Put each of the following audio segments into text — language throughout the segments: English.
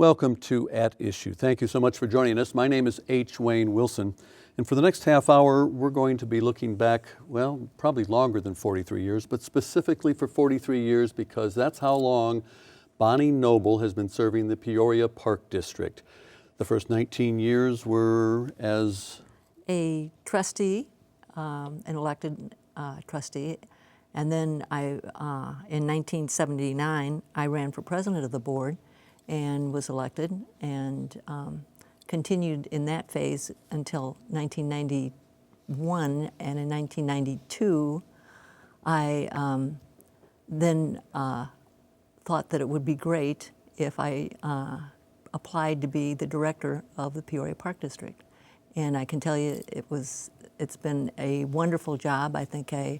Welcome to At Issue. Thank you so much for joining us. My name is H. Wayne Wilson, and for the next half hour, we're going to be looking back, well, probably longer than 43 years, but specifically for 43 years because that's how long Bonnie Noble has been serving the Peoria Park District. The first 19 years were as a trustee, an elected trustee, and then in 1979, I ran for president of the board and was elected and continued in that phase until 1991. And in 1992, I then thought that it would be great if I applied to be the director of the Peoria Park District. And I can tell you it's been a wonderful job. I think I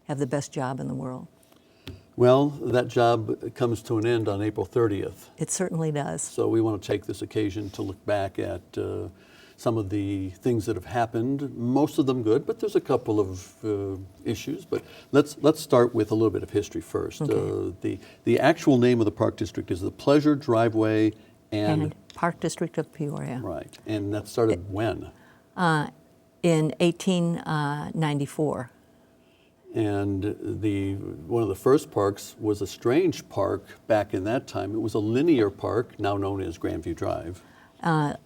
have the best job in the world. well, that job comes to an end on April 30th. It certainly does. So we want to take this occasion to look back at some of the things that have happened, most of them good, but there's a couple of issues. But let's start with a little bit of history first. Okay. The actual name of the Park District is the Pleasure Driveway And Park District of Peoria. Right, and that started when? In 1894. And one of the first parks was a strange park back in that time. It was a linear park, now known as Grandview Drive.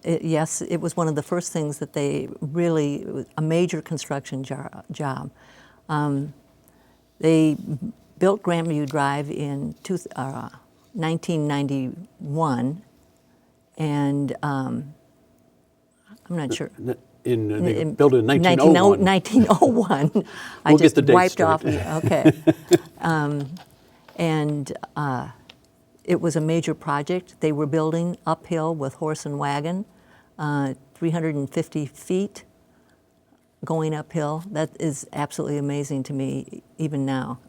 Yes, it was one of the first things that it was a major construction job. They built Grandview Drive in 1991, and I'm not sure. They built it in 1901. 1901. I We'll just get the date wiped straight. off. Okay. And it was a major project. They were building uphill with horse and wagon, 350 feet going uphill. That is absolutely amazing to me even now.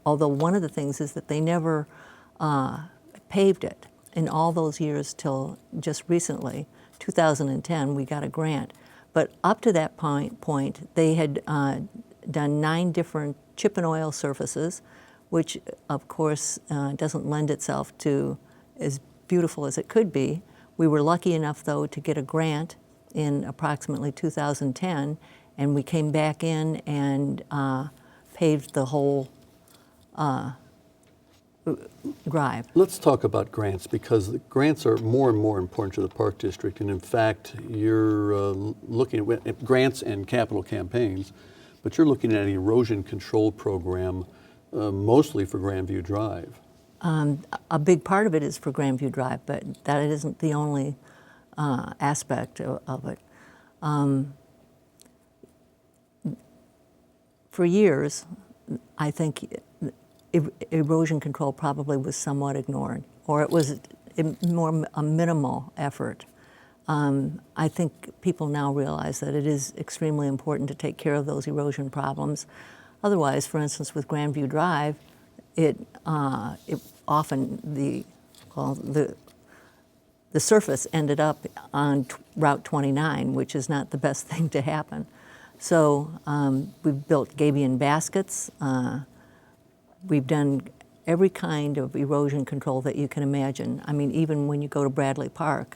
Although one of the things is that they never paved it in all those years till just recently, 2010, we got a grant. But up to that point, they had done 9 different chip and oil surfaces, which of course doesn't lend itself to as beautiful as it could be. We were lucky enough though to get a grant in approximately 2010, and we came back in and paved the whole drive. Let's talk about grants, because the grants are more and more important to the Park District. And in fact, you're looking at grants and capital campaigns, but you're looking at an erosion control program mostly for Grandview Drive. A big part of it is for Grandview Drive, but that isn't the only aspect of it. For years, I think erosion control probably was somewhat ignored, or it was more a minimal effort. I think people now realize that it is extremely important to take care of those erosion problems. Otherwise, for instance, with Grandview Drive, it often the surface ended up on Route 29, which is not the best thing to happen. So we've built gabion baskets. We've done every kind of erosion control that you can imagine. I mean, even when you go to Bradley Park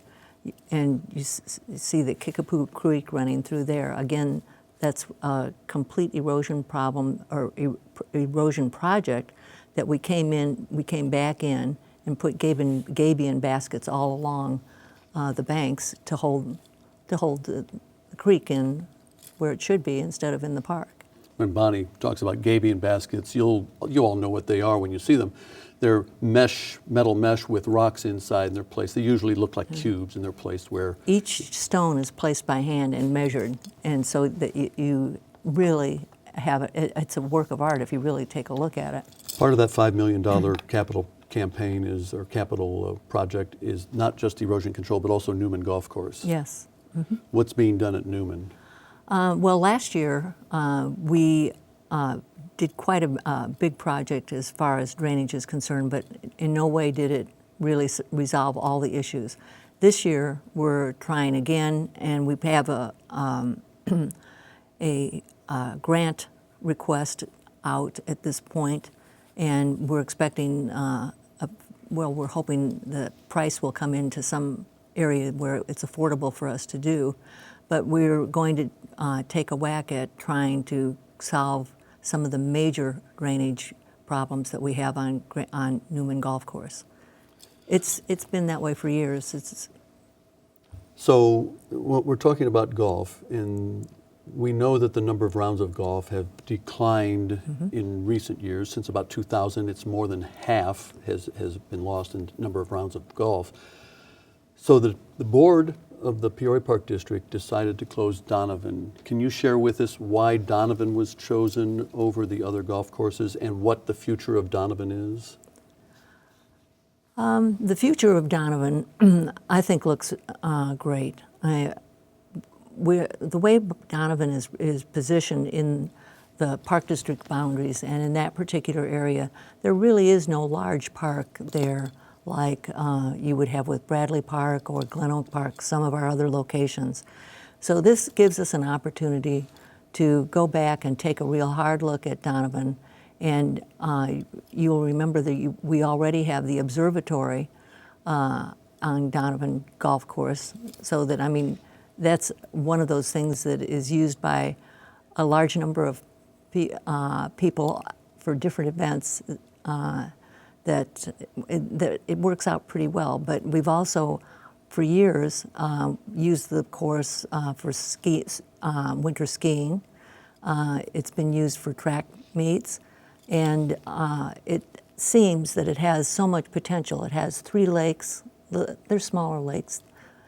and you see the Kickapoo Creek running through there, again, that's a complete erosion problem or erosion project that we came back in and put gabion baskets all along the banks to hold the creek in where it should be instead of in the park. When Bonnie talks about gabion baskets, you all know what they are when you see them. They're metal mesh with rocks inside, and they're placed. They usually look like cubes, and they're placed where each stone is placed by hand and measured, and so that you really have it. It's a work of art if you really take a look at it. part of that $5 million capital campaign or capital project is not just erosion control, but also Newman Golf Course. Yes. Mm-hmm. What's being done at Newman? Well, last year we did quite a big project as far as drainage is concerned, but in no way did it really resolve all the issues. This year we're trying again, and we have a grant request out at this point, and we're expecting well, we're hoping the price will come into some area where it's affordable for us to do. But we're going to take a whack at trying to solve some of the major drainage problems that we have on Newman Golf Course. It's been that way for years. So we're talking about golf, and we know that the number of rounds of golf have declined in recent years. Since about 2000, it's more than half has been lost in number of rounds of golf. So the board of the Peoria Park District decided to close Donovan. Can you share with us why Donovan was chosen over the other golf courses and what the future of Donovan is? The future of Donovan, I think, looks great. The way Donovan is positioned in the Park District boundaries and in that particular area, there really is no large park there like you would have with Bradley Park or Glen Oak Park, some of our other locations. So this gives us an opportunity to go back and take a real hard look at Donovan. And you'll remember that we already have the observatory on Donovan Golf Course. So that, I mean, that's one of those things that is used by a large number of people for different events that it works out pretty well. But we've also, for years, used the course for winter skiing. It's been used for track meets. And it seems that it has so much potential. It has 3 lakes. They're smaller lakes.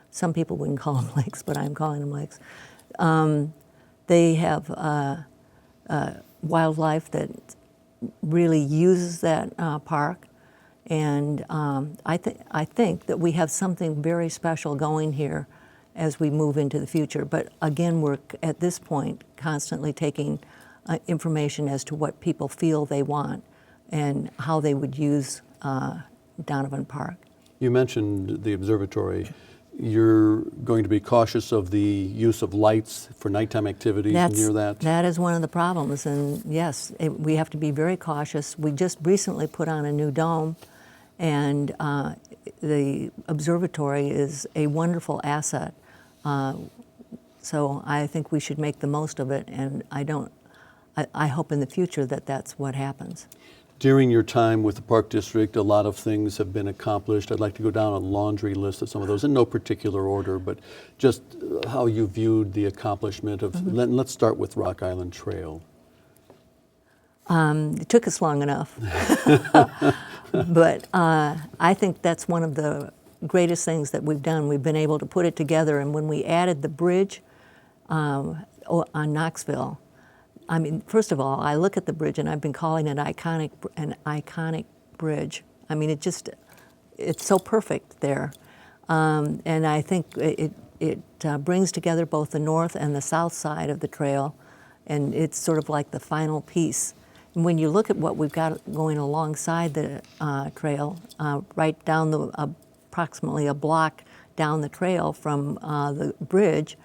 Some people wouldn't call them lakes, but I'm calling them lakes. They have wildlife that really uses that park. And I think that we have something very special going here as we move into the future. But again, we're at this point constantly taking information as to what people feel they want and how they would use Donovan Park. You mentioned the observatory. You're going to be cautious of the use of lights for nighttime activities near that? That is one of the problems, and yes, we have to be very cautious. We just recently put on a new dome, and the observatory is a wonderful asset. So I think we should make the most of it, and I hope in the future that that's what happens. During your time with the Park District, a lot of things have been accomplished. I'd like to go down a laundry list of some of those, in no particular order, but just how you viewed the accomplishment of, let's start with Rock Island Trail. It took us long enough. But I think that's one of the greatest things that we've done. We've been able to put it together, and when we added the bridge on Knoxville, I mean, first of all, I look at the bridge and I've been calling it an iconic bridge. I mean, it's so perfect there. And I think it brings together both the north and the south side of the trail, and it's sort of like the final piece. And when you look at what we've got going alongside the trail, right down approximately a block down the trail from the bridge,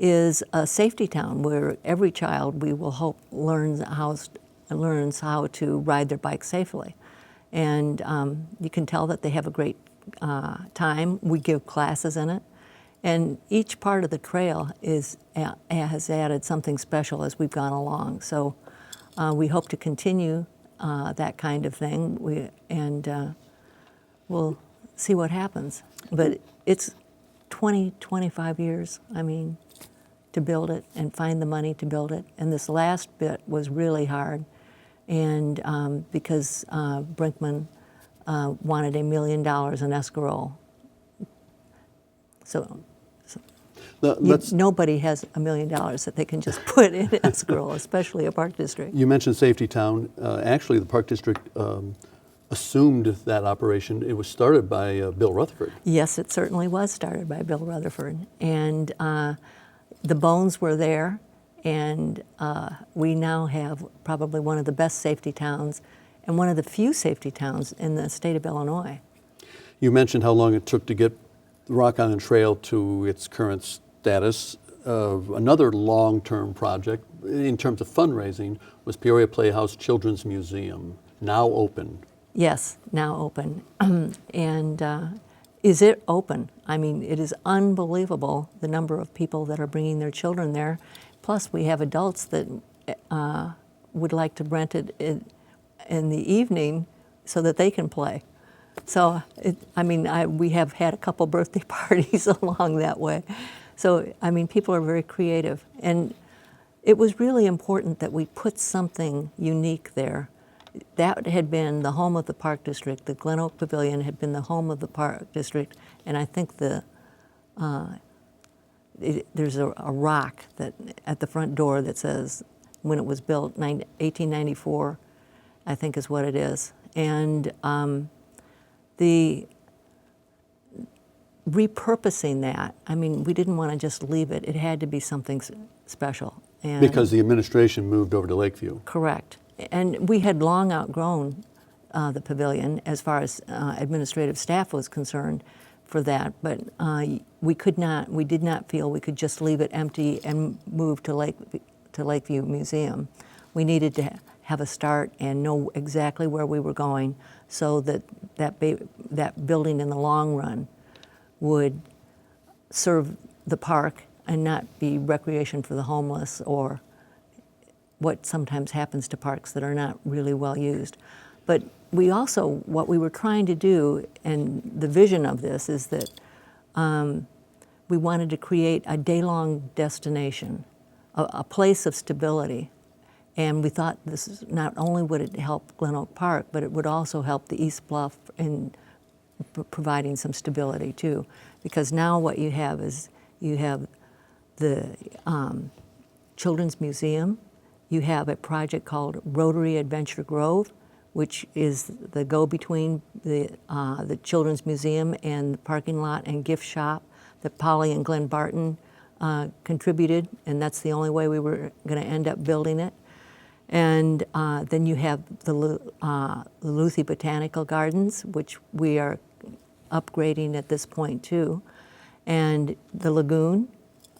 is a safety town where every child, we will hope, learns how to ride their bike safely. And you can tell that they have a great time. We give classes in it. And each part of the trail has added something special as we've gone along. So we hope to continue that kind of thing, we'll see what happens. But it's 25 years, I mean, to build it and find the money to build it. And this last bit was really hard. And because Brinkman wanted $1 million in escrow. So nobody has $1 million that they can just put in escrow, especially a park district. You mentioned Safety Town. Actually, the Park District assumed that operation. It was started by Bill Rutherford. Yes, it certainly was started by Bill Rutherford. And the bones were there, and we now have probably one of the best safety towns and one of the few safety towns in the state of Illinois. You mentioned how long it took to get the Rock Island Trail to its current status. Another long-term project in terms of fundraising was Peoria Playhouse Children's Museum, now open. Yes, now open. And is it open? I mean, it is unbelievable the number of people that are bringing their children there. Plus, we have adults that would like to rent it in the evening so that they can play. So, we have had a couple birthday parties along that way. So, I mean, people are very creative. And it was really important that we put something unique there. That had been the home of the Park District. The Glen Oak Pavilion had been the home of the Park District. And I think there's a rock that at the front door that says when it was built, 1894, I think is what it is. And the repurposing that, I mean, we didn't want to just leave it. It had to be something special. And Because the administration moved over to Lakeview. correct. And we had long outgrown the pavilion as far as administrative staff was concerned for that, but we did not feel we could just leave it empty and move to Lakeview Museum. We needed to have a start and know exactly where we were going so that building in the long run would serve the park and not be recreation for the homeless or what sometimes happens to parks that are not really well used. But what we were trying to do, and the vision of this is that we wanted to create a day-long destination, a place of stability. And we thought this is not only would it help Glen Oak Park, but it would also help the East Bluff in providing some stability too. Because now what you have is you have the Children's Museum, you have a project called Rotary Adventure Grove, which is the go-between the Children's Museum and the parking lot and gift shop that Polly and Glenn Barton contributed, and that's the only way we were going to end up building it. And then you have the Luthi Botanical Gardens, which we are upgrading at this point too, and the lagoon,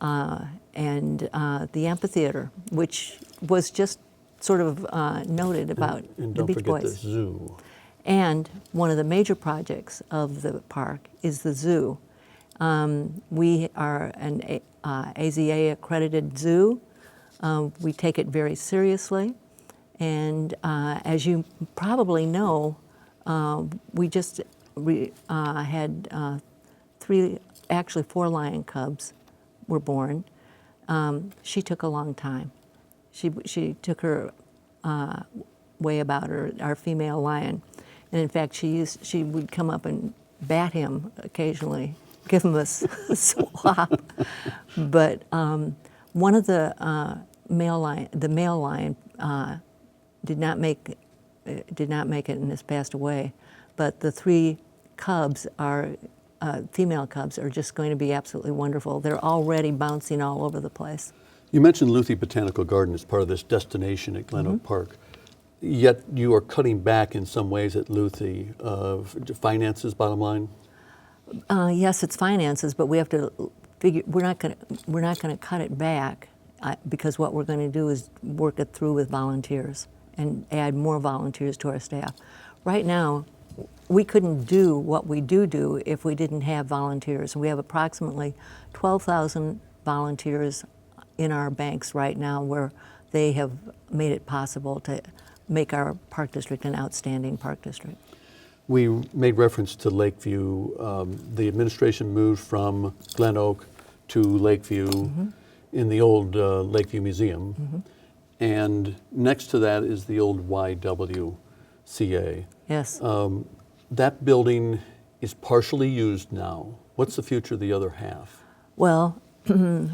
and the amphitheater, which was just sort of noted about And the don't Beach forget Boys. the zoo. And one of the major projects of the park is the zoo. We are an AZA accredited zoo. We take it very seriously. And as you probably know, we just had four lion cubs were born. She took a long time. She took her way about her, our female lion. And in fact, she would come up and bat him occasionally, give him a swap. But one of the male lion did not make it and has passed away. But the three cubs female cubs are just going to be absolutely wonderful. They're already bouncing all over the place. You mentioned Luthi Botanical Garden as part of this destination at Glen Oak Park. Yet you are cutting back in some ways at Luthi. Finances, bottom line? Yes, it's finances, but we have to figure. We're not going to cut it back because what we're going to do is work it through with volunteers and add more volunteers to our staff. Right now, we couldn't do what we do if we didn't have volunteers. We have approximately 12,000 volunteers in our banks right now where they have made it possible to make our park district an outstanding park district. We made reference to Lakeview. The administration moved from Glen Oak to Lakeview in the old Lakeview Museum. And next to that is the old YWCA. Yes. That building is partially used now. What's the future of the other half? Well,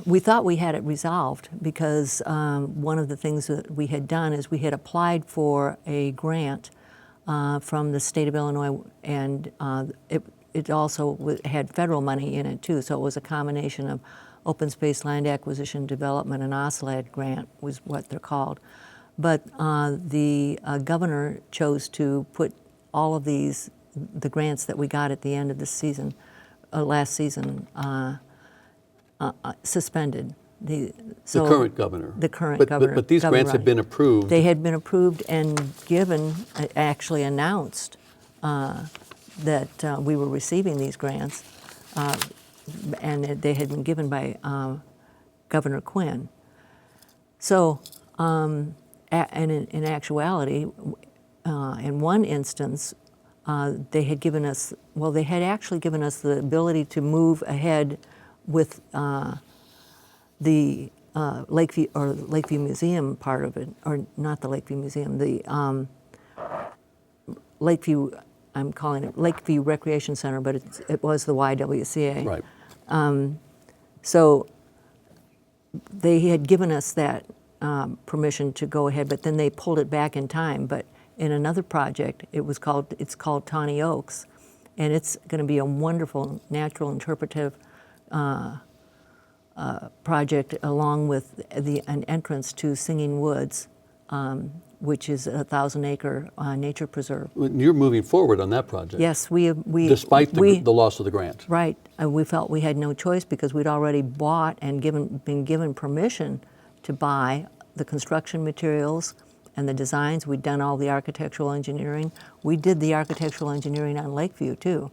we thought we had it resolved because one of the things that we had done is we had applied for a grant from the state of Illinois, and it also had federal money in it too, so it was a combination of Open Space Land Acquisition Development and OSLAD grant was what they're called. But the governor chose to put all of the grants that we got at the end of the season, last season, suspended. The current governor. The current governor. But these grants have been approved. They had been approved and given, actually announced that we were receiving these grants, and they had been given by Governor Quinn. So, and in actuality, in one instance, they had given us, well, they had actually given us the ability to move ahead with the Lakeview Museum part of it, or not the Lakeview Museum, the Lakeview, I'm calling it Lakeview Recreation Center, but it was the YWCA. Right. So they had given us that permission to go ahead, but then they pulled it back in time. But in another project, it's called Tawny Oaks, and it's going to be a wonderful natural interpretive project, along with an entrance to Singing Woods, which is a 1,000-acre nature preserve. You're moving forward on that project. Yes, we Despite the loss of the grant. Right. We felt we had no choice because we'd already bought and been given permission to buy the construction materials and the designs. We'd done all the architectural engineering. We did the architectural engineering on Lakeview, too.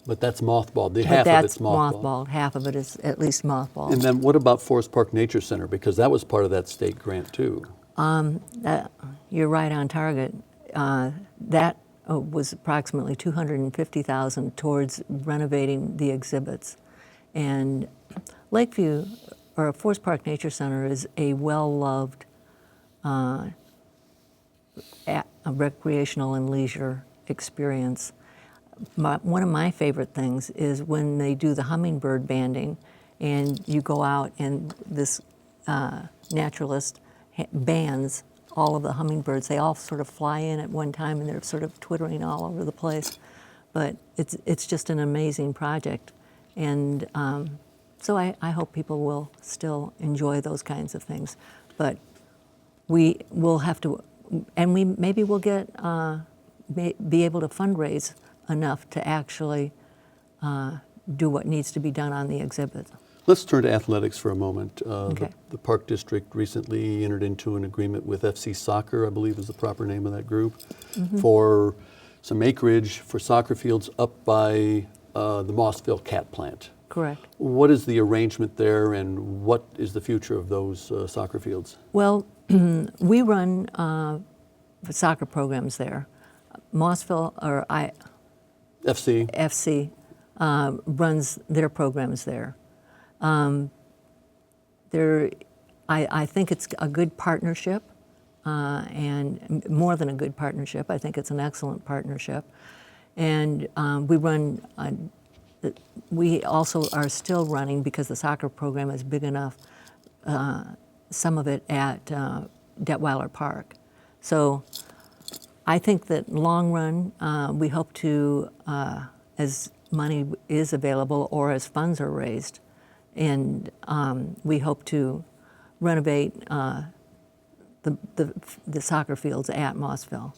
But that's mothballed. But Half of that's it's mothballed. Half of it is at least mothballed. And then what about Forest Park Nature Center? Because that was part of that state grant, too. You're right on target. That was approximately $250,000 towards renovating the exhibits. And Lakeview, or Forest Park Nature Center, is a well-loved recreational and leisure experience. One of my favorite things is when they do the hummingbird banding, and you go out and this naturalist bands all of the hummingbirds. They all sort of fly in at one time, and they're sort of twittering all over the place. But it's just an amazing project, and so I hope people will still enjoy those kinds of things. But we will have to, and maybe we'll get be able to fundraise enough to actually do what needs to be done on the exhibit. Let's turn to athletics for a moment. Okay. The Park District recently entered into an agreement with FC Soccer, I believe is the proper name of that group, for some acreage for soccer fields up by the Mossville Cat Plant. Correct. What is the arrangement there, and what is the future of those soccer fields? Well, we run soccer programs there. Mossville, or FC runs their programs there. I think it's a good partnership, and more than a good partnership. I think it's an excellent partnership. And we also are still running, because the soccer program is big enough, some of it at Detweiler Park. So I think that long run, we hope to, as money is available or as funds are raised, and we hope to renovate the soccer fields at Mossville.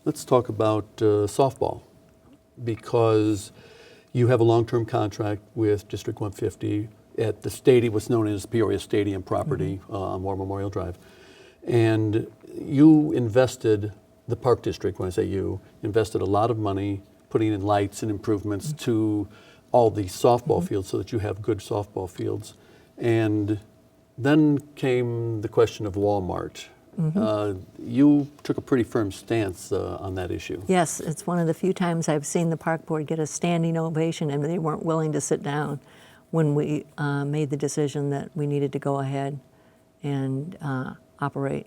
Let's talk about softball, because you have a long-term contract with District 150 at the stadium, what's known as Peoria Stadium property on War Memorial Drive. And you invested, the Park District, when I say you, invested a lot of money putting in lights and improvements to all the softball fields so that you have good softball fields. And then came the question of Walmart. You took a pretty firm stance on that issue. Yes, it's one of the few times I've seen the park board get a standing ovation, and they weren't willing to sit down when we made the decision that we needed to go ahead and operate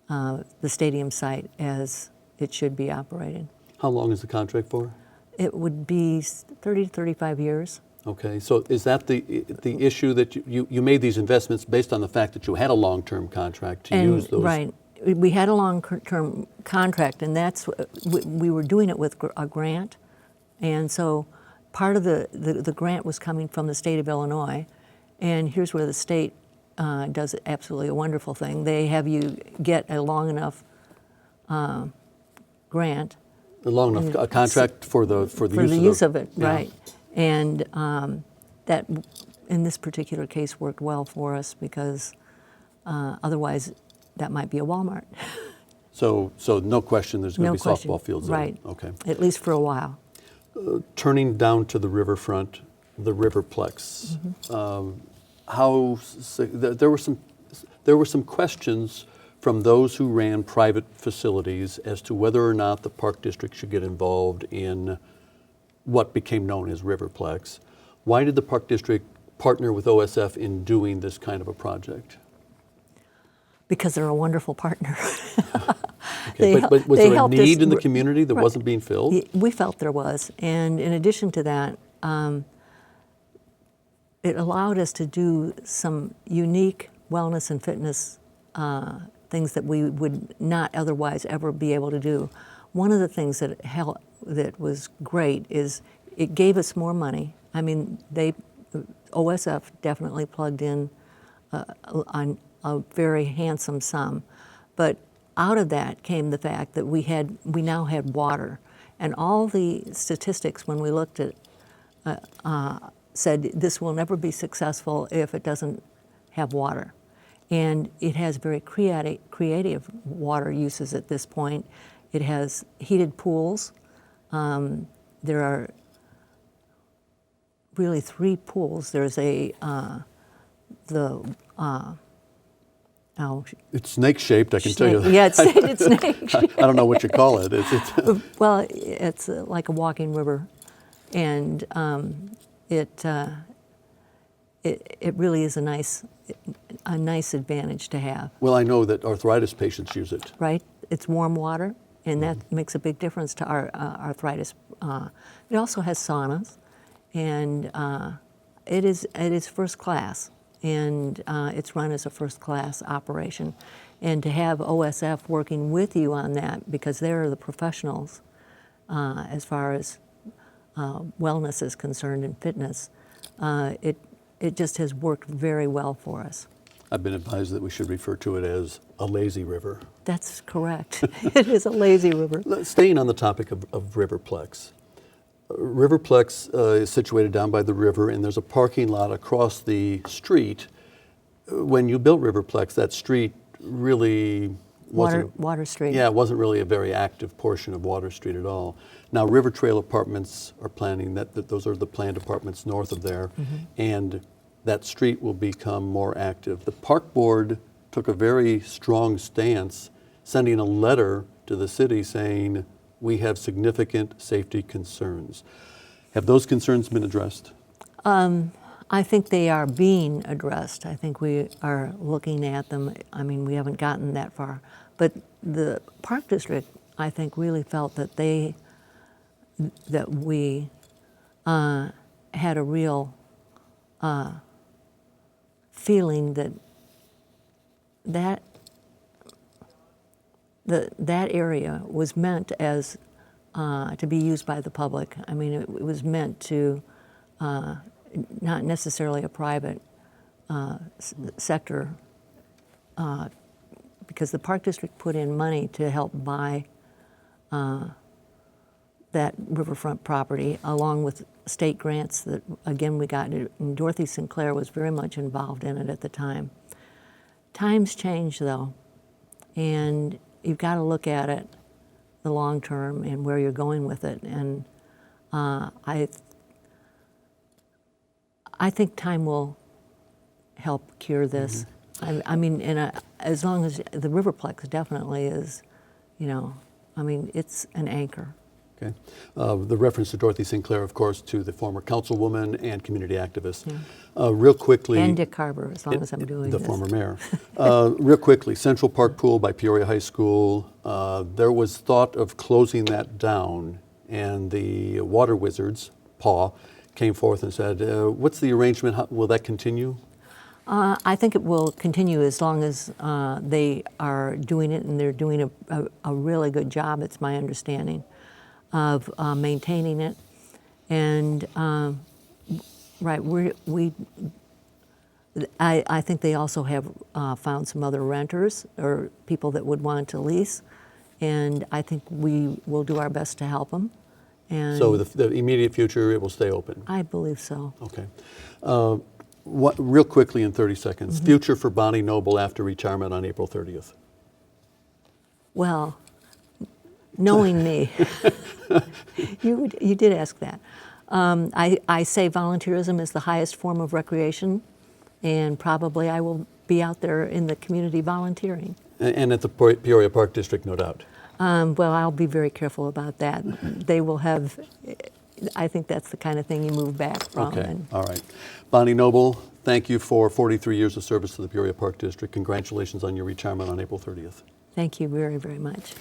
the stadium site as it should be operated. How long is the contract for? It would be 30 to 35 years. Okay, so is that the issue that you made these investments based on the fact that you had a long-term contract to use those? Right. We had a long-term contract, and we were doing it with a grant, and so part of the grant was coming from the state of Illinois, and here's where the state does absolutely a wonderful thing. They have you get a long enough grant. A long enough a contract for the use of it, yeah. right. And that, in this particular case, worked well for us, because otherwise that might be a Walmart. So no question there's going to No be question. softball fields there. Right. Okay. At least for a while. Turning down to the riverfront, the Riverplex, there were some questions from those who ran private facilities as to whether or not the Park District should get involved in what became known as Riverplex. Why did the Park District partner with OSF in doing this kind of a project? Because they're a wonderful partner. Okay, but was they there a helped us need in the r- community that right. wasn't being filled? We felt there was. And in addition to that, it allowed us to do some unique wellness and fitness things that we would not otherwise ever be able to do. One of the things that was great is it gave us more money. I mean, OSF definitely plugged in on a very handsome sum, but out of that came the fact that we now had water, and all the statistics when we looked at said this will never be successful if it doesn't have water. And it has very creative water uses at this point. It has heated pools. There are really 3 pools. There's It's snake-shaped, I can tell you. Yeah, it's snake. I don't know what you call it. Well, it's like a walking river, and it really is a nice advantage to have. Well, I know that arthritis patients use it. Right? It's warm water, and that makes a big difference to our arthritis. It also has saunas, and it is first class, and it's run as a first class operation. And to have OSF working with you on that, because they're the professionals as far as wellness is concerned and fitness, it just has worked very well for us. I've been advised that we should refer to it as a lazy river. That's correct. It is a lazy river. Staying on the topic of Riverplex. Riverplex is situated down by the river, and there's a parking lot across the street. When you built Riverplex, that street really wasn't... Water Street. Yeah, it wasn't really a very active portion of Water Street at all. Now, River Trail Apartments are planning that those are the planned apartments north of there, and that street will become more active. The park board took a very strong stance, sending a letter to the city saying, we have significant safety concerns. Have those concerns been addressed? I think they are being addressed. I think we are looking at them. I mean, we haven't gotten that far. But the Park District, I think, really felt that we had a real feeling that area was meant as to be used by the public. I mean, it was meant to not necessarily a private sector, because the Park District put in money to help buy that riverfront property, along with state grants that, again, we got. And Dorothy Sinclair was very much involved in it at the time. Times change, though, and you've got to look at it the long term and where you're going with it. And I think time will help cure this. I mean, as long as the Riverplex definitely is, I mean, it's an anchor. Okay. The reference to Dorothy Sinclair, of course, to the former councilwoman and community activist. Yeah. Real quickly. And Dick Carver, as long as I'm doing the this. former mayor. Real quickly, Central Park Pool by Peoria High School. There was thought of closing that down, and the Water Wizards, PAW, came forth and said, what's the arrangement? Will that continue? I think it will continue as long as they are doing it, and they're doing a really good job, it's my understanding, of maintaining it. And right, I think they also have found some other renters or people that would want to lease, and I think we will do our best to help them. And So the immediate future, it will stay open? I believe so. Okay. Real quickly in 30 seconds, future for Bonnie Noble after retirement on April 30th. Well, knowing me, you did ask that. I say volunteerism is the highest form of recreation, and probably I will be out there in the community volunteering. And at the Peoria Park District, no doubt. Well, I'll be very careful about that. They will have, I think that's the kind of thing you move back from. Okay, all right. Bonnie Noble, thank you for 43 years of service to the Peoria Park District. Congratulations on your retirement on April 30th. Thank you very, very much.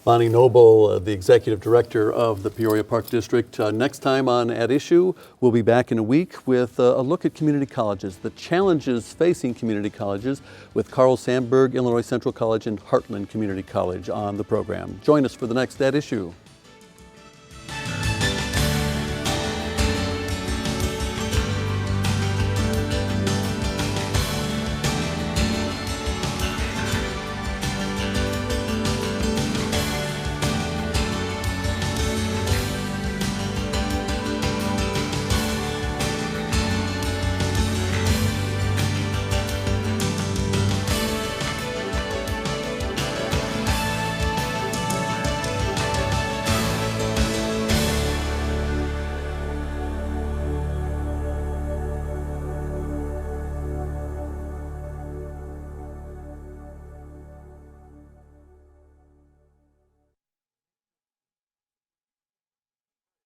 Bonnie Noble, the Executive Director of the Peoria Park District. Next time on At Issue, we'll be back in a week with a look at community colleges, the challenges facing community colleges with Carl Sandburg, Illinois Central College, and Heartland Community College on the program. Join us for the next At Issue.